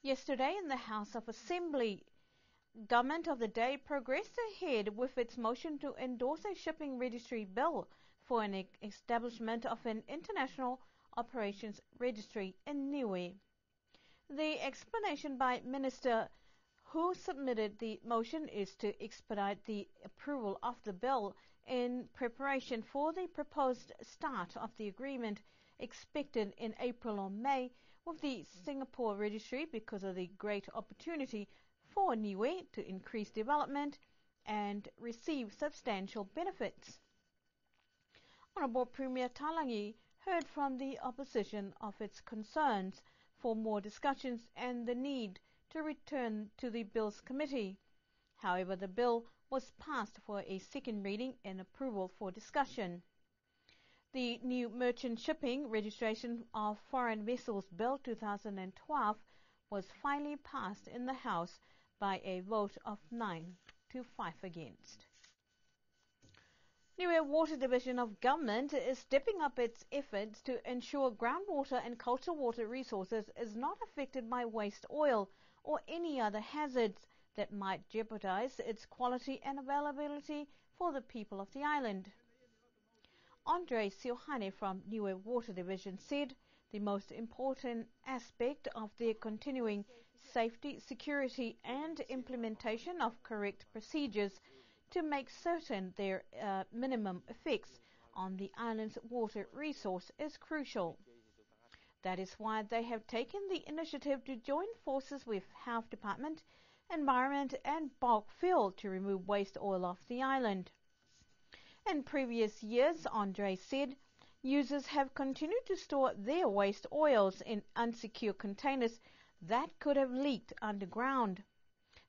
Yesterday in the House of Assembly, Government of the Day progressed ahead with its motion to endorse a shipping registry bill for an establishment of an international operations registry in Niue. The explanation by Minister who submitted the motion is to expedite the approval of the bill in preparation for the proposed start of the agreement expected in April or May with the Singapore registry because of the great opportunity for Niue to increase development and receive substantial benefits. Honourable Premier Talangi heard from the opposition of its concerns for more discussions and the need to return to the Bills Committee. However, the bill was passed for a second reading and approval for discussion. The new Merchant Shipping Registration of Foreign Vessels Bill 2012 was finally passed in the House by a vote of 9 to 5 against. Niue Water Division of Government is stepping up its efforts to ensure groundwater and coastal water resources is not affected by waste oil or any other hazards that might jeopardize its quality and availability for the people of the island. Andre Siohane from Niue Water Division said the most important aspect of their continuing safety, security and implementation of correct procedures to make certain their minimum effects on the island's water resource is crucial. That is why they have taken the initiative to join forces with Health Department, Environment and Bulk Fuel to remove waste oil off the island. In previous years, Andre said, users have continued to store their waste oils in unsecure containers that could have leaked underground.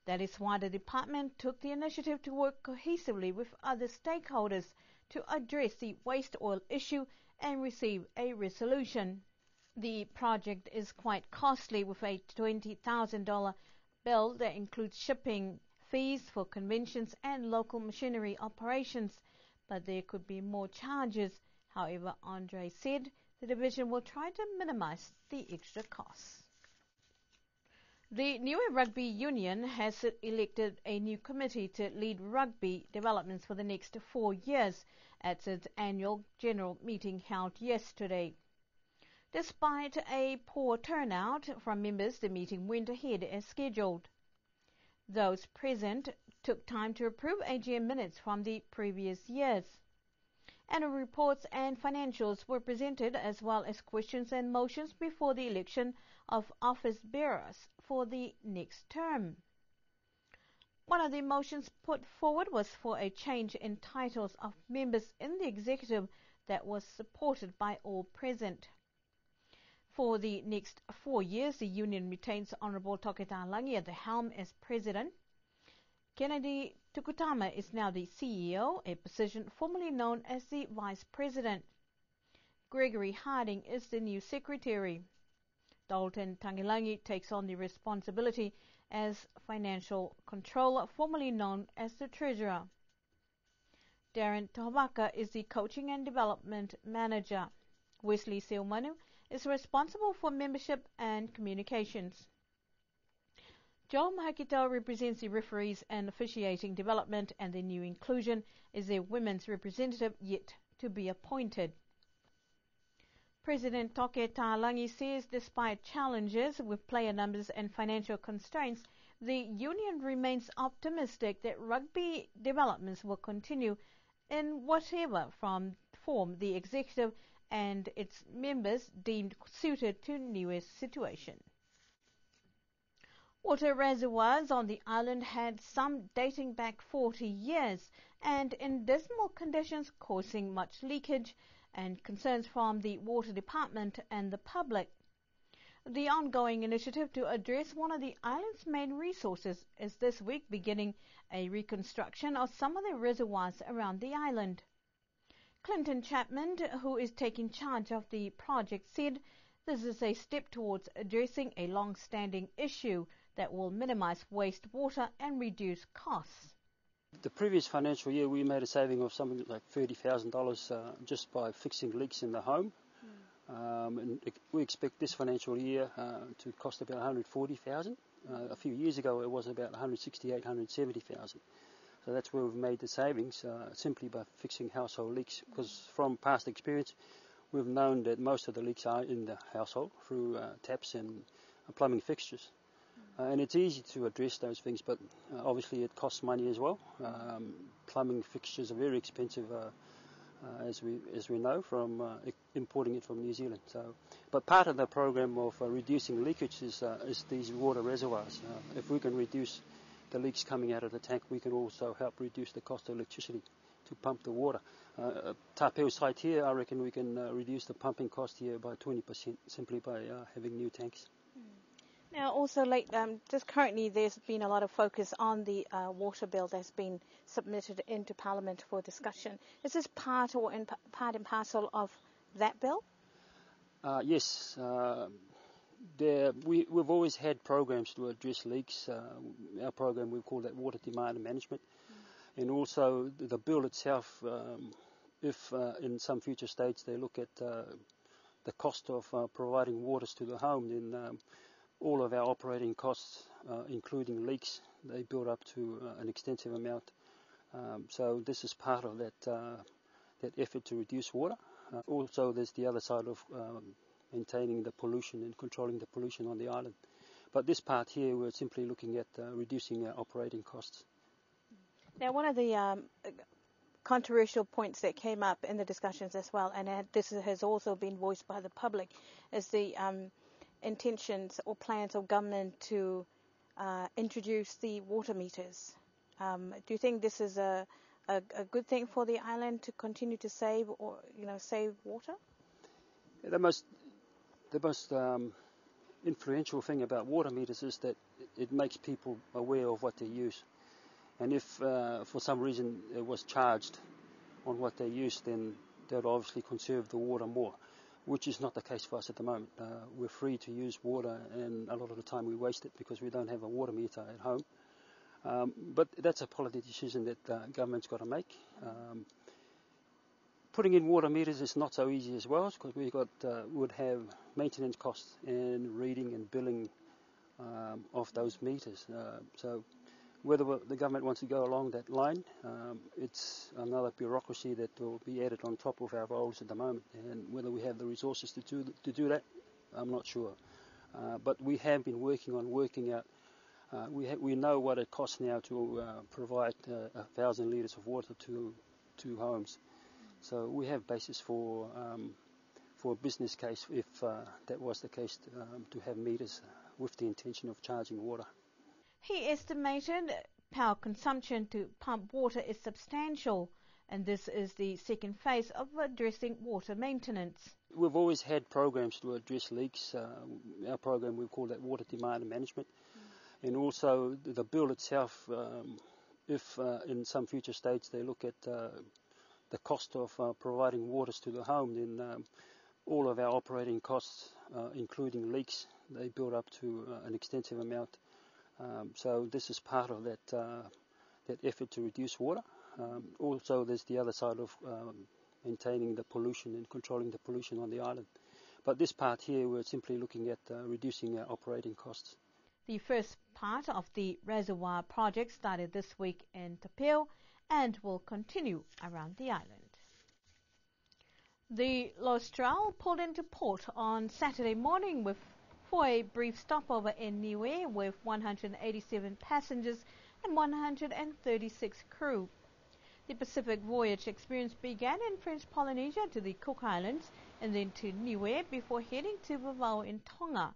That is why the department took the initiative to work cohesively with other stakeholders to address the waste oil issue and receive a resolution. The project is quite costly with a $20,000 bill that includes shipping fees for conventions and local machinery operations, but there could be more charges. However, Andre said the division will try to minimize the extra costs. The Niue Rugby Union has elected a new committee to lead rugby developments for the next 4 years at its annual general meeting held yesterday. Despite a poor turnout from members, the meeting went ahead as scheduled. Those present took time to approve AGM minutes from the previous years. Annual reports and financials were presented as well as questions and motions before the election of office bearers for the next term. One of the motions put forward was for a change in titles of members in the executive that was supported by all present. For the next 4 years, the union retains Honourable Toketa Langi at the helm as president. Kennedy Tukutama is now the CEO, a position formerly known as the Vice President. Gregory Harding is the new Secretary. Dalton Tangilangi takes on the responsibility as Financial Controller, formerly known as the Treasurer. Darren Tohabaka is the Coaching and Development Manager. Wesley Seumanu is responsible for membership and communications. Joe Mahakito represents the referees and officiating development, and the new inclusion is their women's representative yet to be appointed. President Toke Talangi says despite challenges with player numbers and financial constraints, the union remains optimistic that rugby developments will continue in whatever form the executive and its members deemed suited to Niue's situation. Water reservoirs on the island had some dating back 40 years and in dismal conditions, causing much leakage and concerns from the water department and the public. The ongoing initiative to address one of the island's main resources is this week beginning a reconstruction of some of the reservoirs around the island. Clinton Chapman, who is taking charge of the project, said this is a step towards addressing a long-standing issue that will minimize wastewater and reduce costs. The previous financial year we made a saving of something like $30,000 just by fixing leaks in the home. And we expect this financial year to cost about 140,000. A few years ago it was about 168, 170,000. So that's where we've made the savings simply by fixing household leaks. Because from past experience, we've known that most of the leaks are in the household through taps and plumbing fixtures. And it's easy to address those things, but obviously it costs money as well. Plumbing fixtures are very expensive, as we know from importing it from New Zealand. So, but part of the program of reducing leakage is these water reservoirs. If we can reduce the leaks coming out of the tank, we can also help reduce the cost of electricity to pump the water. Tapeo site here, I reckon we can reduce the pumping cost here by 20% simply by having new tanks. Now, also, just currently, there's been a lot of focus on the water bill that's been submitted into Parliament for discussion. Is this part and parcel of that bill? Yes. We've always had programs to address leaks. Our program, we call that water demand and management. And also the bill itself, if in some future states they look at the cost of providing waters to the home, then all of our operating costs, including leaks, they build up to an extensive amount. So this is part of that effort to reduce water. Also, there's the other side of maintaining the pollution and controlling the pollution on the island. But this part here, we're simply looking at reducing our operating costs. Now, one of the controversial points that came up in the discussions as well, and this has also been voiced by the public, is the intentions or plans of government to introduce the water meters. Do you think this is a good thing for the island to continue to save water? The most influential thing about water meters is that it makes people aware of what they use. And if for some reason it was charged on what they use, then they'd obviously conserve the water more, which is not the case for us at the moment. We're free to use water, and a lot of the time we waste it because we don't have a water meter at home. But that's a policy decision that government's got to make. Putting in water meters is not so easy as well, because would have maintenance costs and reading and billing of those meters. So whether the government wants to go along that line, it's another bureaucracy that will be added on top of our roles at the moment. And whether we have the resources to do that, I'm not sure. But we have been working out. We know what it costs now to provide 1,000 litres of water to homes. So we have basis for a business case if that was the case to have meters with the intention of charging water. He estimated power consumption to pump water is substantial, and this is the second phase of addressing water maintenance. We've always had programs to address leaks. Our program, we call that water demand and management. And also the bill itself, if in some future states they look at the cost of providing waters to the home, then all of our operating costs, including leaks, they build up to an extensive amount. So this is part of that effort to reduce water. Also, there's the other side of maintaining the pollution and controlling the pollution on the island. But this part here, we're simply looking at reducing our operating costs. The first part of the reservoir project started this week in Tapeo and will continue around the island. The L'Austral pulled into port on Saturday morning for a brief stopover in Niue with 187 passengers and 136 crew. The Pacific voyage experience began in French Polynesia to the Cook Islands and then to Niue before heading to Vavau in Tonga,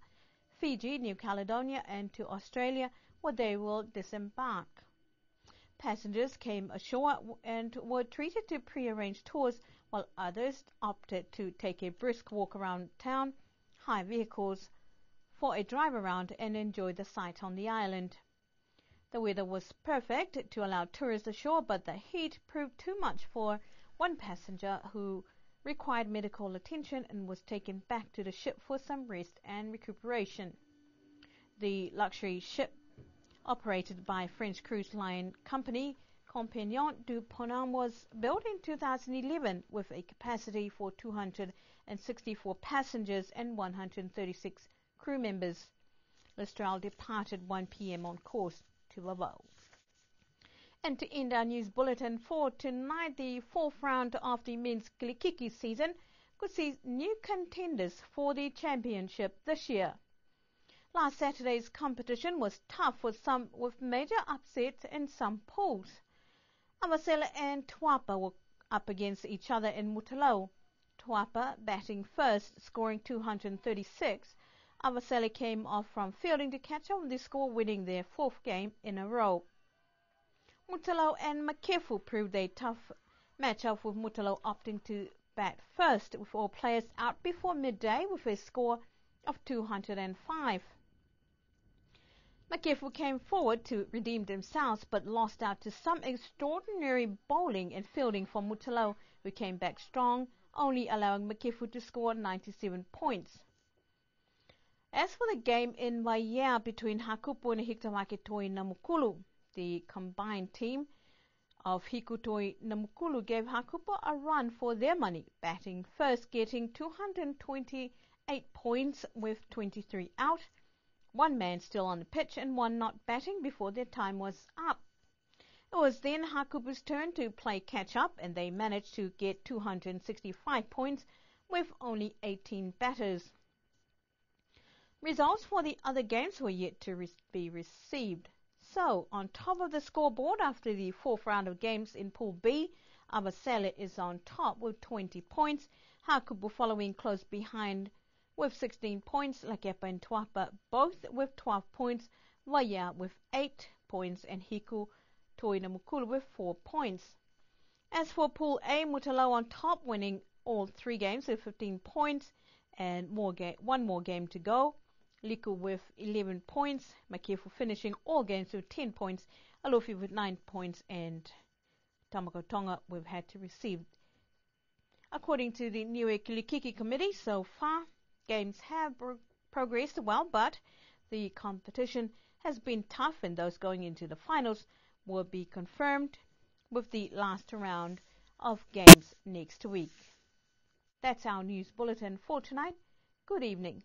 Fiji, New Caledonia and to Australia, where they will disembark. Passengers came ashore and were treated to pre-arranged tours, while others opted to take a brisk walk around town, hire vehicles for a drive around and enjoy the sight on the island. The weather was perfect to allow tourists ashore, but the heat proved too much for one passenger who required medical attention and was taken back to the ship for some rest and recuperation. The luxury ship, operated by French Cruise Line company Compagnon du Ponant was built in 2011 with a capacity for 264 passengers and 136 crew members. L'Estral departed 1 p.m. on course to Lavaux. And to end our news bulletin for tonight, the fourth round of the men's Kilikiki season could see new contenders for the championship this year. Last Saturday's competition was tough with major upsets in some pools. Avasela and Tuapa were up against each other in Mutalou. Tuapa batting first, scoring 236. Avasela came off from fielding to catch up with the score, winning their fourth game in a row. Mutalou and Makefu proved a tough matchup, with Mutalou opting to bat first, with all players out before midday with a score of 205. Makefu came forward to redeem themselves, but lost out to some extraordinary bowling and fielding from Mutalou, who came back strong, only allowing Makefu to score 97 points. As for the game in Waiea between Hakupu and Hiktamake Namukulu, the combined team of Hikutoi Namukulu gave Hakupu a run for their money, batting first, getting 228 points with 23 out, one man still on the pitch and one not batting before their time was up. It was then Hakupu's turn to play catch-up, and they managed to get 265 points with only 18 batters. Results for the other games were yet to be received. So, on top of the scoreboard after the fourth round of games in Pool B, Avasela is on top with 20 points, Hakupu following close behind with 16 points, Lakepa and Tuapa both with 12 points, Waiea with 8 points, and Hiku Toi Namukulu with 4 points. As for Pool A, Mutalou on top, winning all 3 games with 15 points, and one more game to go. Liku with 11 points, Makefu finishing all games with 10 points, Alofi with 9 points, and Tamako Tonga we've had to receive. According to the Niue Kilikiki Committee, so far games have progressed well, but the competition has been tough, and those going into the finals will be confirmed with the last round of games next week. That's our news bulletin for tonight. Good evening.